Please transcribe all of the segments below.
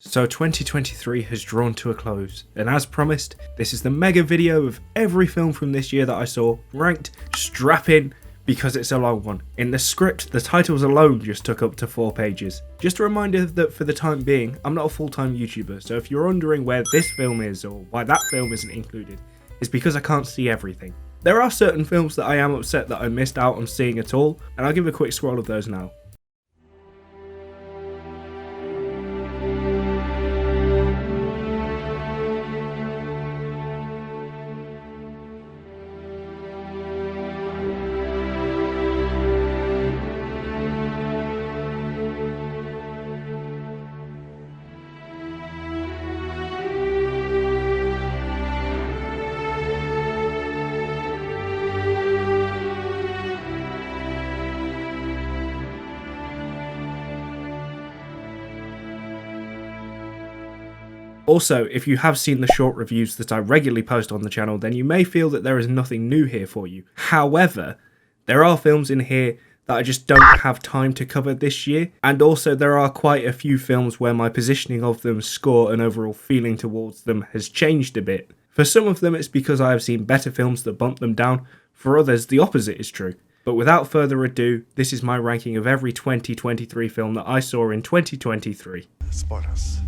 So 2023 has drawn to a close, and as promised, this is the mega video of every film from this year that I saw, ranked, strap in, because it's a long one. In the script, the titles alone just took up to 4 pages. Just a reminder that for the time being, I'm not a full-time YouTuber, so if you're wondering where this film is or why that film isn't included, it's because I can't see everything. There are certain films that I am upset that I missed out on seeing at all, and I'll give a quick scroll of those now. Also, if you have seen the short reviews that I regularly post on the channel, then you may feel that there is nothing new here for you. However, there are films in here that I just don't have time to cover this year, and also there are quite a few films where my positioning of them, score and overall feeling towards them has changed a bit. For some of them it's because I have seen better films that bump them down, for others the opposite is true. But without further ado, this is my ranking of every 2023 film that I saw in 2023. Spot us.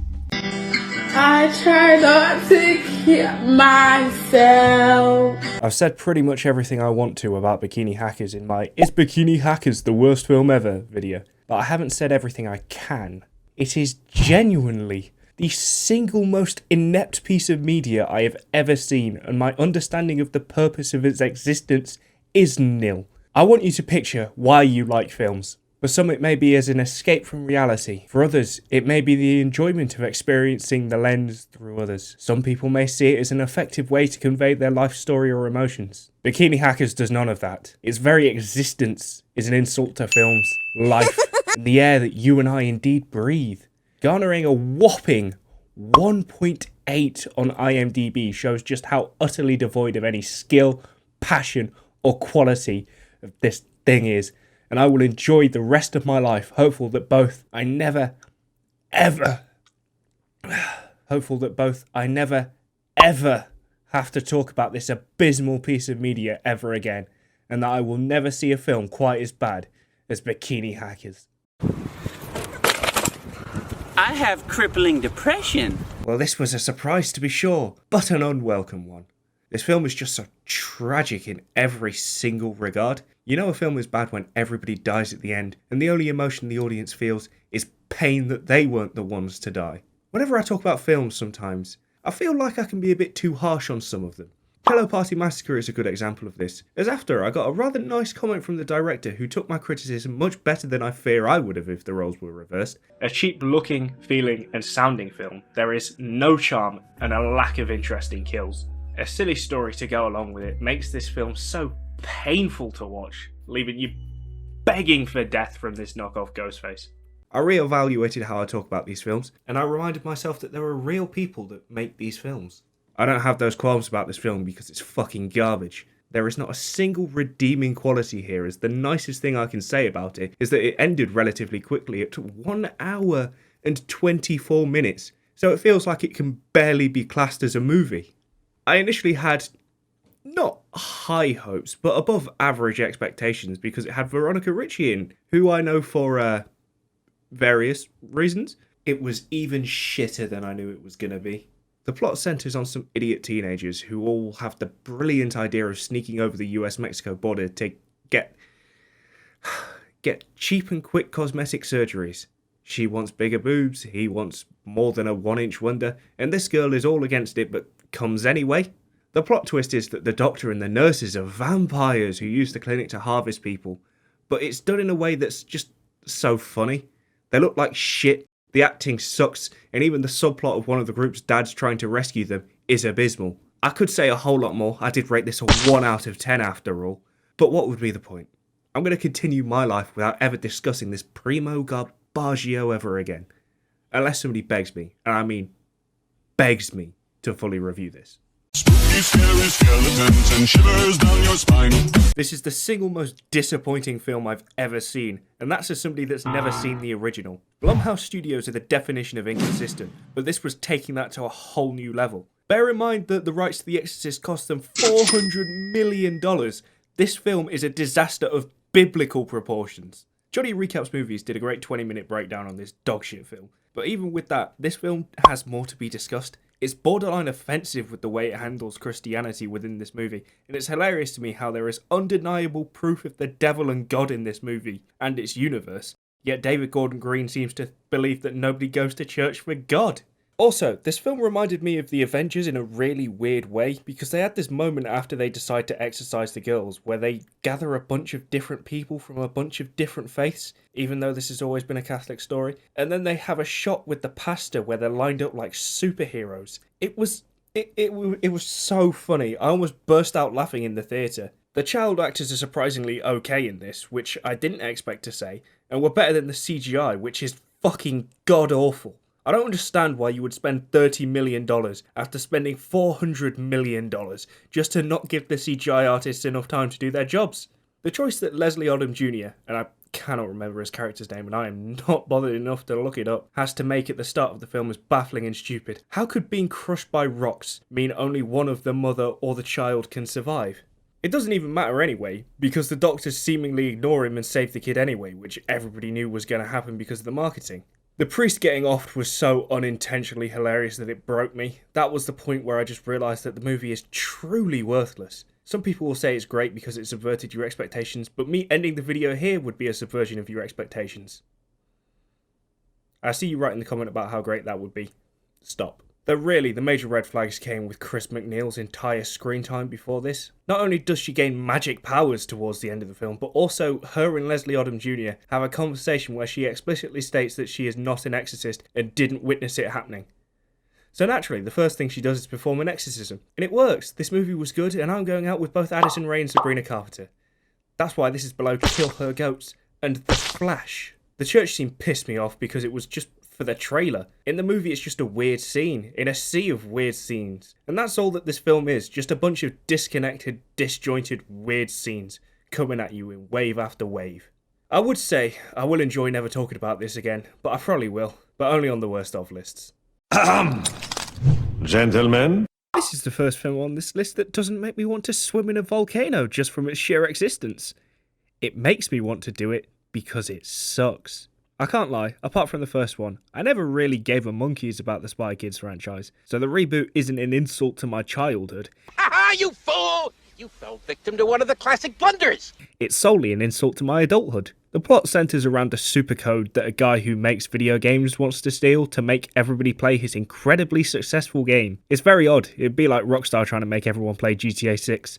I try not to kill myself. I've said pretty much everything I want to about Bikini Hackers in my Is Bikini Hackers the worst film ever video, but I haven't said everything I can. It is genuinely the single most inept piece of media I have ever seen, and my understanding of the purpose of its existence is nil. I want you to picture why you like films. For some it may be as an escape from reality. For others, it may be the enjoyment of experiencing the lens through others. Some people may see it as an effective way to convey their life story or emotions. Bikini Hackers does none of that. Its very existence is an insult to films, life, and the air that you and I indeed breathe. Garnering a whopping 1.8 on IMDb shows just how utterly devoid of any skill, passion, or quality of this thing is. And I will enjoy the rest of my life, hopeful that both I never, ever have to talk about this abysmal piece of media ever again, and that I will never see a film quite as bad as Bikini Hackers. I have crippling depression. Well, this was a surprise to be sure, but an unwelcome one. This film is just so tragic in every single regard. You know a film is bad when everybody dies at the end, and the only emotion the audience feels is pain that they weren't the ones to die. Whenever I talk about films sometimes, I feel like I can be a bit too harsh on some of them. Pillow Party Massacre is a good example of this, as after I got a rather nice comment from the director who took my criticism much better than I fear I would have if the roles were reversed. A cheap looking, feeling and sounding film, there is no charm and a lack of interest in kills. A silly story to go along with it makes this film so painful to watch, leaving you begging for death from this knockoff Ghostface. I reevaluated how I talk about these films, and I reminded myself that there are real people that make these films. I don't have those qualms about this film because it's fucking garbage. There is not a single redeeming quality here, as the nicest thing I can say about it is that it ended relatively quickly at 1 hour and 24 minutes, so it feels like it can barely be classed as a movie. I initially had not high hopes, but above average expectations because it had Veronica Ricci in, who I know for various reasons. It was even shitter than I knew it was going to be. The plot centres on some idiot teenagers who all have the brilliant idea of sneaking over the US-Mexico border to get cheap and quick cosmetic surgeries. She wants bigger boobs, he wants more than a 1-inch wonder, and this girl is all against it but comes anyway. The plot twist is that the doctor and the nurses are vampires who use the clinic to harvest people, but it's done in a way that's just so funny. They look like shit, the acting sucks, and even the subplot of one of the group's dads trying to rescue them is abysmal. I could say a whole lot more, I did rate this a 1 out of 10 after all, but what would be the point? I'm going to continue my life without ever discussing this primo garbaggio ever again. Unless somebody begs me, and I mean begs me, to fully review this. Spooky, scary skeletons and shivers down your spine. This is the single most disappointing film I've ever seen, and that's as somebody that's never seen the original. Blumhouse Studios are the definition of inconsistent, but this was taking that to a whole new level. Bear in mind that the rights to The Exorcist cost them $400 million. This film is a disaster of biblical proportions. Johnny Recaps Movies did a great 20-minute breakdown on this dogshit film, but even with that, this film has more to be discussed. It's borderline offensive with the way it handles Christianity within this movie, and it's hilarious to me how there is undeniable proof of the devil and God in this movie and its universe, yet David Gordon Green seems to believe that nobody goes to church for God. Also, this film reminded me of the Avengers in a really weird way, because they had this moment after they decide to exorcise the girls, where they gather a bunch of different people from a bunch of different faiths, even though this has always been a Catholic story, and then they have a shot with the pastor where they're lined up like superheroes. It was so funny. I almost burst out laughing in the theatre. The child actors are surprisingly okay in this, which I didn't expect to say, and were better than the CGI, which is fucking god-awful. I don't understand why you would spend $30 million after spending $400 million just to not give the CGI artists enough time to do their jobs. The choice that Leslie Odom Jr., and I cannot remember his character's name and I am not bothered enough to look it up, has to make at the start of the film is baffling and stupid. How could being crushed by rocks mean only one of the mother or the child can survive? It doesn't even matter anyway, because the doctors seemingly ignore him and save the kid anyway, which everybody knew was going to happen because of the marketing. The priest getting offed was so unintentionally hilarious that it broke me. That was the point where I just realised that the movie is truly worthless. Some people will say it's great because it subverted your expectations, but me ending the video here would be a subversion of your expectations. I see you writing the comment about how great that would be. Stop. Though really, the major red flags came with Chris McNeil's entire screen time before this. Not only does she gain magic powers towards the end of the film, but also her and Leslie Odom Jr. have a conversation where she explicitly states that she is not an exorcist and didn't witness it happening. So naturally, the first thing she does is perform an exorcism. And it works. This movie was good, and I'm going out with both Addison Rae and Sabrina Carpenter. That's why this is below Kill Her Goats and The Flash. The church scene pissed me off because it was just for the trailer. In the movie, it's just a weird scene, in a sea of weird scenes. And that's all that this film is, just a bunch of disconnected, disjointed, weird scenes coming at you in wave after wave. I would say I will enjoy never talking about this again, but I probably will, but only on the worst of lists. Gentlemen? This is the first film on this list that doesn't make me want to swim in a volcano just from its sheer existence. It makes me want to do it because it sucks. I can't lie, apart from the first one, I never really gave a monkeys about the Spy Kids franchise, so the reboot isn't an insult to my childhood. Ha, you fool! You fell victim to one of the classic blunders! It's solely an insult to my adulthood. The plot centres around a supercode that a guy who makes video games wants to steal to make everybody play his incredibly successful game. It's very odd, it'd be like Rockstar trying to make everyone play GTA 6.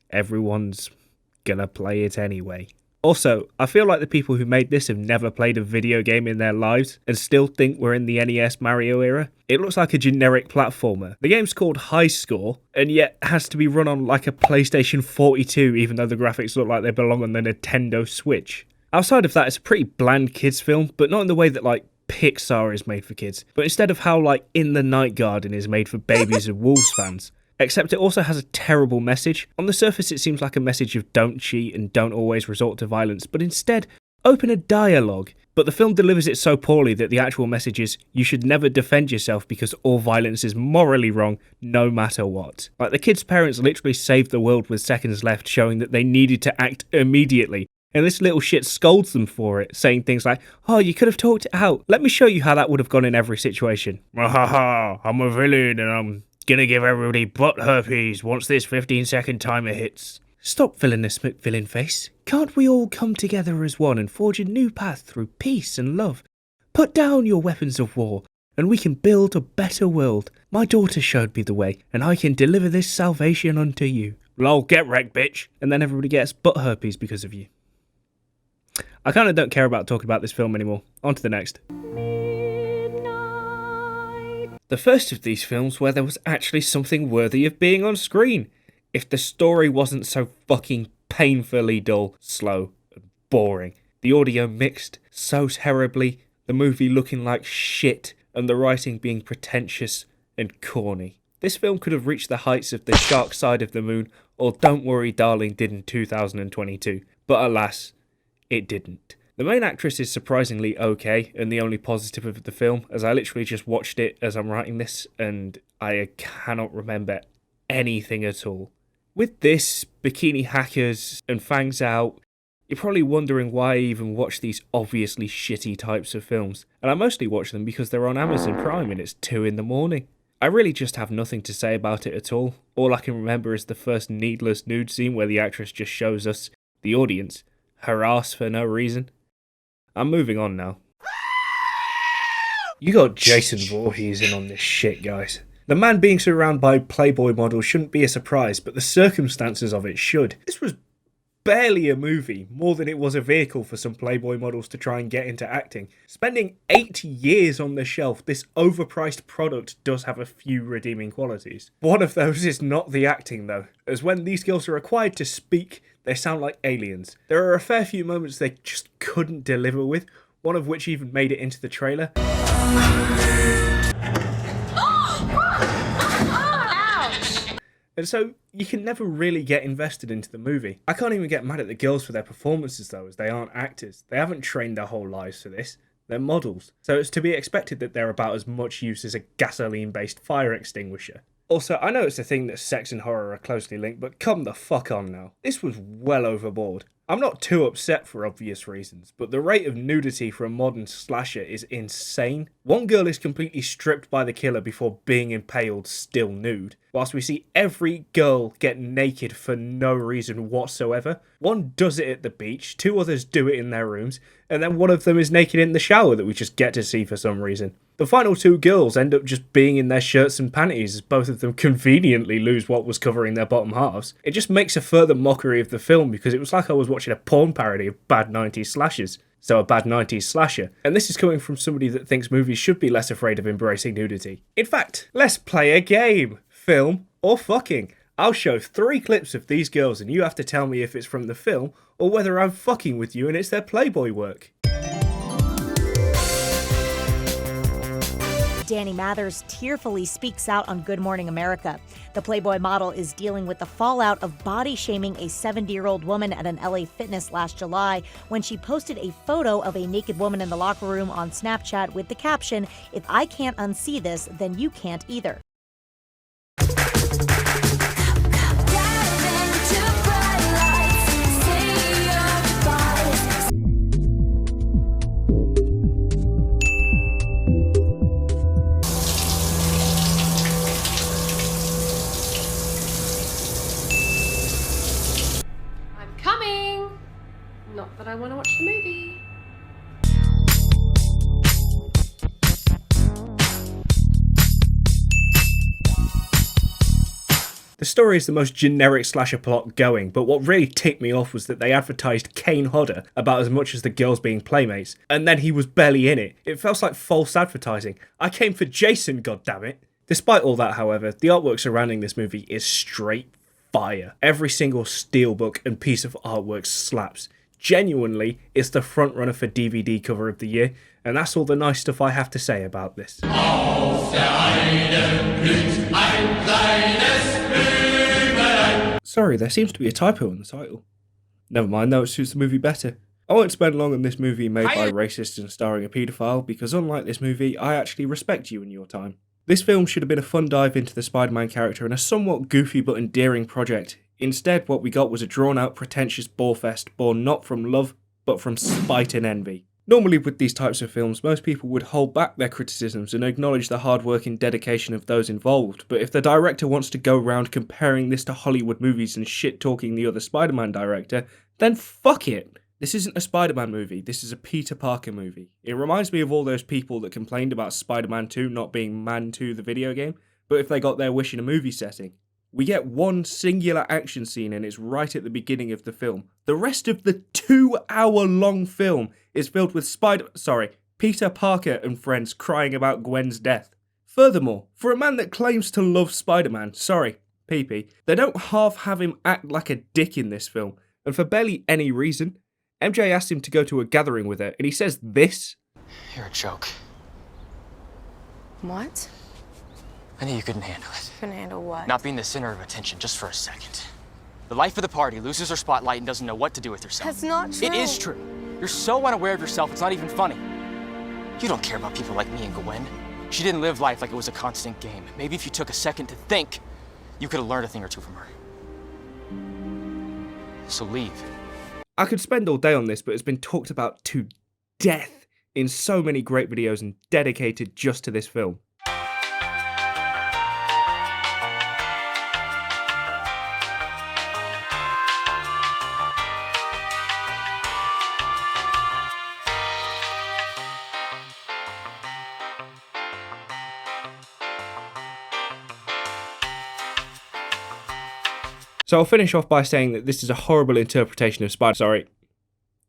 Everyone's gonna play it anyway. Also, I feel like the people who made this have never played a video game in their lives and still think we're in the NES Mario era. It looks like a generic platformer. The game's called High Score, and yet has to be run on like a PlayStation 42 even though the graphics look like they belong on the Nintendo Switch. Outside of that, it's a pretty bland kids film, but not in the way that like Pixar is made for kids, but instead of how like In the Night Garden is made for babies and Wolves fans. Except it also has a terrible message. On the surface it seems like a message of don't cheat and don't always resort to violence, but instead, open a dialogue. But the film delivers it so poorly that the actual message is, you should never defend yourself because all violence is morally wrong, no matter what. Like the kids' parents literally saved the world with seconds left, showing that they needed to act immediately. And this little shit scolds them for it, saying things like, oh, you could have talked it out. Let me show you how that would have gone in every situation. Haha, I'm a villain and I'm gonna give everybody butt herpes once this 15-second timer hits. Stop villainous McVillain face. Can't we all come together as one and forge a new path through peace and love? Put down your weapons of war, and we can build a better world. My daughter showed me the way, and I can deliver this salvation unto you. Lol, get wrecked, bitch. And then everybody gets butt herpes because of you. I kinda don't care about talking about this film anymore. On to the next. The first of these films where there was actually something worthy of being on screen. If the story wasn't so fucking painfully dull, slow, and boring. The audio mixed so terribly, the movie looking like shit, and the writing being pretentious and corny. This film could have reached the heights of The Shark Side of the Moon or Don't Worry Darling did in 2022, but alas, it didn't. The main actress is surprisingly okay, and the only positive of the film, as I literally just watched it as I'm writing this, and I cannot remember anything at all. With this, Bikini Hackers, and Fangs Out, you're probably wondering why I even watch these obviously shitty types of films, and I mostly watch them because they're on Amazon Prime and it's 2 a.m. I really just have nothing to say about it at all. All I can remember is the first needless nude scene where the actress just shows us, the audience, her ass for no reason. I'm moving on now. You got Jason Voorhees in on this shit, guys. The man being surrounded by Playboy models shouldn't be a surprise, but the circumstances of it should. This was barely a movie, more than it was a vehicle for some Playboy models to try and get into acting. Spending 8 years on the shelf, this overpriced product does have a few redeeming qualities. One of those is not the acting though, as when these girls are required to speak, they sound like aliens. There are a fair few moments they just couldn't deliver with, one of which even made it into the trailer. And so, you can never really get invested into the movie. I can't even get mad at the girls for their performances though, as they aren't actors. They haven't trained their whole lives for this. They're models. So it's to be expected that they're about as much use as a gasoline-based fire extinguisher. Also, I know it's a thing that sex and horror are closely linked, but come the fuck on now. This was well overboard. I'm not too upset for obvious reasons, but the rate of nudity for a modern slasher is insane. One girl is completely stripped by the killer before being impaled still nude, whilst we see every girl get naked for no reason whatsoever. One does it at the beach, 2 others do it in their rooms, and then one of them is naked in the shower that we just get to see for some reason. The final 2 girls end up just being in their shirts and panties as both of them conveniently lose what was covering their bottom halves. It just makes a further mockery of the film because it was like I was watching a porn parody of bad 90s slashers. So a bad 90s slasher. And this is coming from somebody that thinks movies should be less afraid of embracing nudity. In fact, let's play a game. Film or fucking. I'll show 3 clips of these girls and you have to tell me if it's from the film or whether I'm fucking with you and it's their Playboy work. Danny Mathers tearfully speaks out on Good Morning America. The Playboy model is dealing with the fallout of body shaming a 70-year-old woman at an LA Fitness last July when she posted a photo of a naked woman in the locker room on Snapchat with the caption, "If I can't unsee this, then you can't either." Not that I want to watch the movie. The story is the most generic slasher plot going, but what really ticked me off was that they advertised Kane Hodder about as much as the girls being playmates, and then he was barely in it. It felt like false advertising. I came for Jason, goddammit. Despite all that, however, the artwork surrounding this movie is straight fire. Every single steelbook and piece of artwork slaps. Genuinely, it's the frontrunner for DVD cover of the year, and that's all the nice stuff I have to say about this. Sorry, there seems to be a typo in the title. Never mind though, it suits the movie better. I won't spend long on this movie made by racists and starring a paedophile, because unlike this movie, I actually respect you and your time. This film should have been a fun dive into the Spider-Man character and a somewhat goofy but endearing project. Instead, what we got was a drawn-out, pretentious bore-fest born not from love, but from spite and envy. Normally with these types of films, most people would hold back their criticisms and acknowledge the hard work and dedication of those involved, but if the director wants to go around comparing this to Hollywood movies and shit-talking the other Spider-Man director, then fuck it! This isn't a Spider-Man movie, this is a Peter Parker movie. It reminds me of all those people that complained about Spider-Man 2 not being Man 2 the video game, but if they got their wish in a movie setting. We get one singular action scene and it's right at the beginning of the film. The rest of the 2-hour-long film is filled with Peter Parker and friends crying about Gwen's death. Furthermore, for a man that claims to love Spider-Man, PP, they don't half have him act like a dick in this film, and for barely any reason. MJ asked him to go to a gathering with her, and he says this. You're a joke. What? I knew you couldn't handle it. Couldn't handle what? Not being the center of attention just for a second. The life of the party loses her spotlight and doesn't know what to do with herself. That's not true. It is true. You're so unaware of yourself, it's not even funny. You don't care about people like me and Gwen. She didn't live life like it was a constant game. Maybe if you took a second to think, you could have learned a thing or two from her. So leave. I could spend all day on this, but it's been talked about to death in so many great videos and dedicated just to this film. So I'll finish off by saying that this is a horrible interpretation of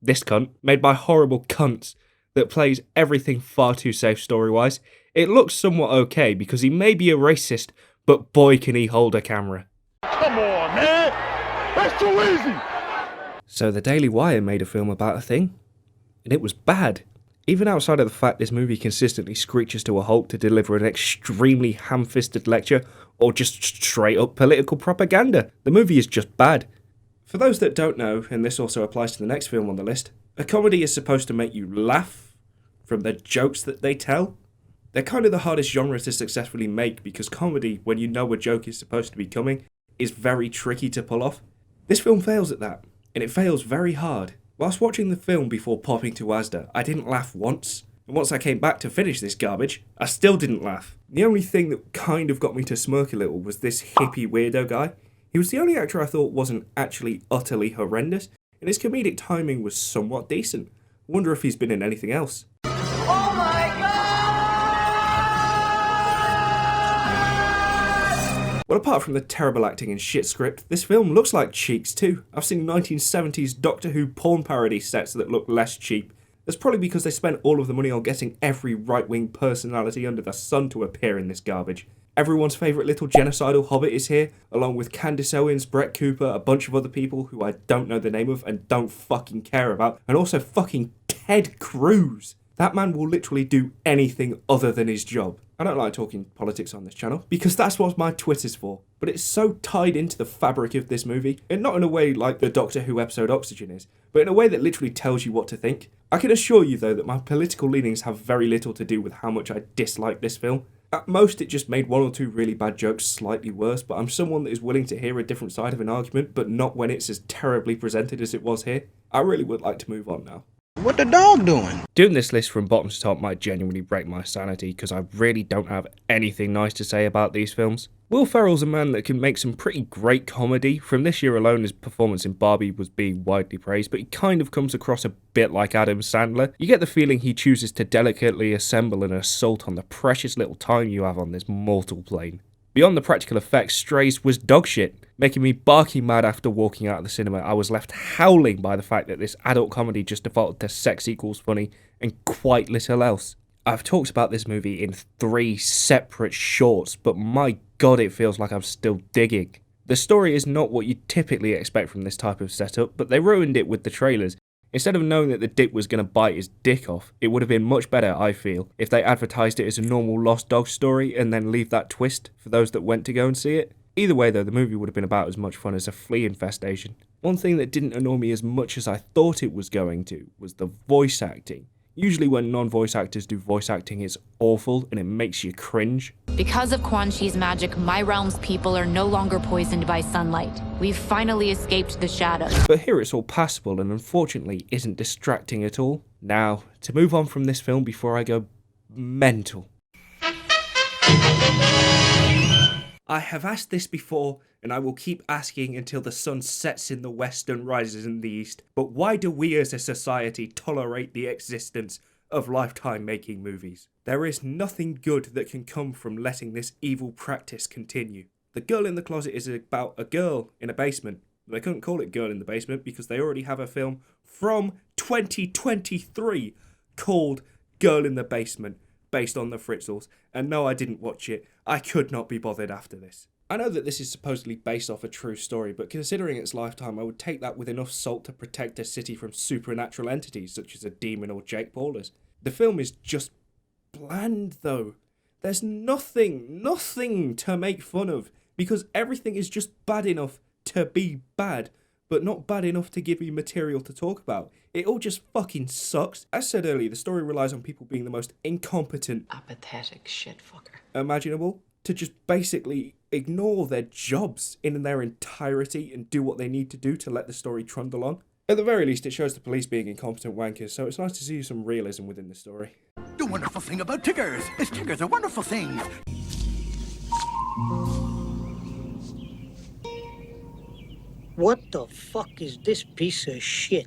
this cunt, made by horrible cunts, that plays everything far too safe story-wise. It looks somewhat okay because he may be a racist, but boy can he hold a camera. Come on, man! That's too easy! So the Daily Wire made a film about a thing, and it was bad. Even outside of the fact this movie consistently screeches to a halt to deliver an extremely ham-fisted lecture or just straight-up political propaganda, the movie is just bad. For those that don't know, and this also applies to the next film on the list, a comedy is supposed to make you laugh from the jokes that they tell. They're kind of the hardest genre to successfully make because comedy, when you know a joke is supposed to be coming, is very tricky to pull off. This film fails at that, and it fails very hard. Whilst watching the film before popping to Asda, I didn't laugh once. And once I came back to finish this garbage, I still didn't laugh. The only thing that kind of got me to smirk a little was this hippie weirdo guy. He was the only actor I thought wasn't actually utterly horrendous, and his comedic timing was somewhat decent. I wonder if he's been in anything else. Oh my God! Well, apart from the terrible acting and shit script, this film looks like Cheeks too. I've seen 1970s Doctor Who porn parody sets that look less cheap. That's probably because they spent all of the money on getting every right-wing personality under the sun to appear in this garbage. Everyone's favourite little genocidal hobbit is here, along with Candace Owens, Brett Cooper, a bunch of other people who I don't know the name of and don't fucking care about, and also fucking Ted Cruz. That man will literally do anything other than his job. I don't like talking politics on this channel, because that's what my Twitter's for. But it's so tied into the fabric of this movie, and not in a way like the Doctor Who episode Oxygen is, but in a way that literally tells you what to think. I can assure you though that my political leanings have very little to do with how much I dislike this film. At most, it just made one or two really bad jokes slightly worse, but I'm someone that is willing to hear a different side of an argument, but not when it's as terribly presented as it was here. I really would like to move on now. What the dog doing? Doing this list from bottom to top might genuinely break my sanity because I really don't have anything nice to say about these films. Will Ferrell's a man that can make some pretty great comedy. From this year alone, his performance in Barbie was being widely praised, but he kind of comes across a bit like Adam Sandler. You get the feeling he chooses to delicately assemble an assault on the precious little time you have on this mortal plane. Beyond the practical effects, Strays was dogshit, making me barking mad after walking out of the cinema. I was left howling by the fact that this adult comedy just defaulted to sex equals funny and quite little else. I've talked about this movie in 3 separate shorts, but my god it feels like I'm still digging. The story is not what you typically expect from this type of setup, but they ruined it with the trailers. Instead of knowing that the dick was going to bite his dick off, it would have been much better, I feel, if they advertised it as a normal lost dog story and then leave that twist for those that went to go and see it. Either way though, the movie would have been about as much fun as a flea infestation. One thing that didn't annoy me as much as I thought it was going to was the voice acting. Usually when non-voice actors do voice acting, it's awful and it makes you cringe. Because of Quan Chi's magic, my realm's people are no longer poisoned by sunlight. We've finally escaped the shadows. But here it's all passable and unfortunately isn't distracting at all. Now, to move on from this film before I go mental. I have asked this before, and I will keep asking until the sun sets in the west and rises in the east, but why do we as a society tolerate the existence of Lifetime making movies? There is nothing good that can come from letting this evil practice continue. The Girl in the Closet is about a girl in a basement. They couldn't call it Girl in the Basement because they already have a film from 2023 called Girl in the Basement, based on the Fritzels, and no, I didn't watch it. I could not be bothered after this. I know that this is supposedly based off a true story, but considering its Lifetime, I would take that with enough salt to protect a city from supernatural entities such as a demon or Jake Paulers. The film is just bland though. There's nothing to make fun of, because everything is just bad enough to be bad, but not bad enough to give you material to talk about. It all just fucking sucks. As said earlier, the story relies on people being the most incompetent, Apathetic shitfucker. imaginable, to just basically ignore their jobs in their entirety and do what they need to do to let the story trundle on. At the very least, it shows the police being incompetent wankers, so it's nice to see some realism within the story. The wonderful thing about Tiggers is Tiggers are wonderful things. What the fuck is this piece of shit?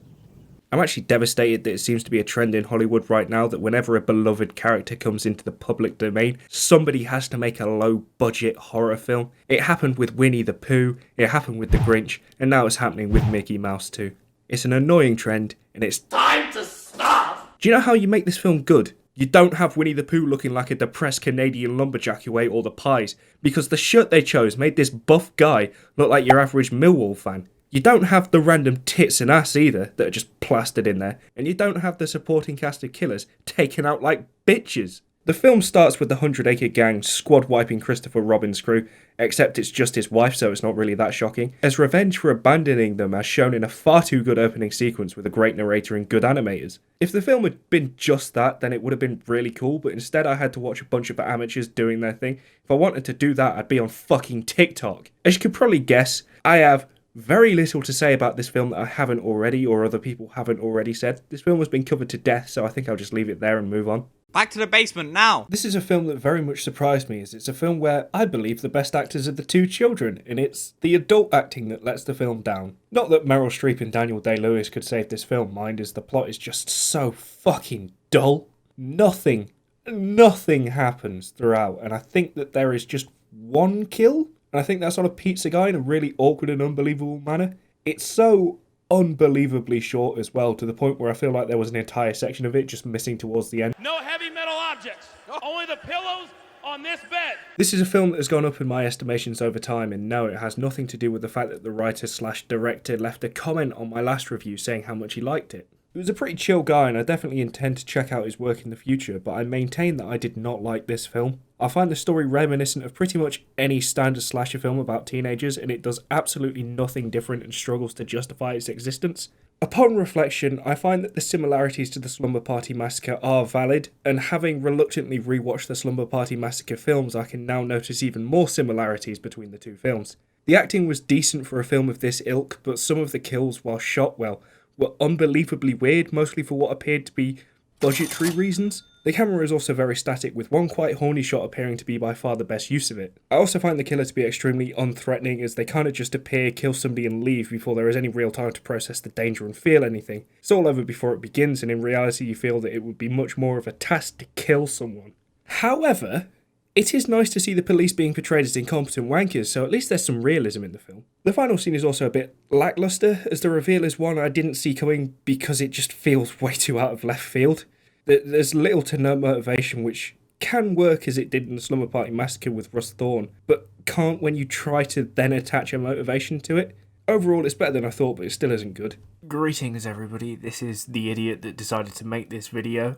I'm actually devastated that it seems to be a trend in Hollywood right now that whenever a beloved character comes into the public domain, somebody has to make a low-budget horror film. It happened with Winnie the Pooh, it happened with The Grinch, and now it's happening with Mickey Mouse too. It's an annoying trend, and it's time to stop! Do you know how you make this film good? You don't have Winnie the Pooh looking like a depressed Canadian lumberjack who ate all the pies, because the shirt they chose made this buff guy look like your average Millwall fan. You don't have the random tits and ass either that are just plastered in there, and you don't have the supporting cast of killers taken out like bitches. The film starts with the 100 Acre Gang squad wiping Christopher Robin's crew, except it's just his wife, so it's not really that shocking, as revenge for abandoning them as shown in a far too good opening sequence with a great narrator and good animators. If the film had been just that, then it would have been really cool, but instead I had to watch a bunch of amateurs doing their thing. If I wanted to do that, I'd be on fucking TikTok. As you could probably guess, I have very little to say about this film that I haven't already, or other people haven't already said. This film has been covered to death, so I think I'll just leave it there and move on. Back to the basement now! This is a film that very much surprised me, as it's a film where I believe the best actors are the two children, and it's the adult acting that lets the film down. Not that Meryl Streep and Daniel Day-Lewis could save this film, mind, as the plot is just so fucking dull. Nothing happens throughout, and I think that there is just one kill, and I think that's on a pizza guy in a really awkward and unbelievable manner. It's so unbelievably short as well, to the point where I feel like there was an entire section of it just missing towards the end. No heavy metal objects, only the pillows on this bed. This is a film that has gone up in my estimations over time, and no, it has nothing to do with the fact that the writer/director left a comment on my last review saying how much he liked it. He was a pretty chill guy, and I definitely intend to check out his work in the future, but I maintain that I did not like this film. I find the story reminiscent of pretty much any standard slasher film about teenagers, and it does absolutely nothing different and struggles to justify its existence. Upon reflection, I find that the similarities to the Slumber Party Massacre are valid, and having reluctantly rewatched the Slumber Party Massacre films, I can now notice even more similarities between the two films. The acting was decent for a film of this ilk, but some of the kills, while shot well, were unbelievably weird, mostly for what appeared to be budgetary reasons. The camera is also very static, with one quite horny shot appearing to be by far the best use of it. I also find the killer to be extremely unthreatening, as they kind of just appear, kill somebody and leave before there is any real time to process the danger and feel anything. It's all over before it begins, and in reality you feel that it would be much more of a task to kill someone. However, it is nice to see the police being portrayed as incompetent wankers, so at least there's some realism in the film. The final scene is also a bit lackluster, as the reveal is one I didn't see coming because it just feels way too out of left field. There's little to no motivation, which can work as it did in the Slumber Party Massacre with Russ Thorne, but can't when you try to then attach a motivation to it. Overall, it's better than I thought, but it still isn't good. Greetings everybody, this is the idiot that decided to make this video.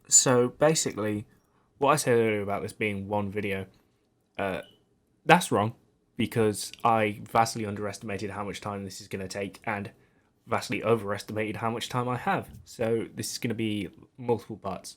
So basically, what I said earlier about this being one video, that's wrong, because I vastly underestimated how much time this is going to take, and vastly overestimated how much time I have. So this is going to be multiple parts.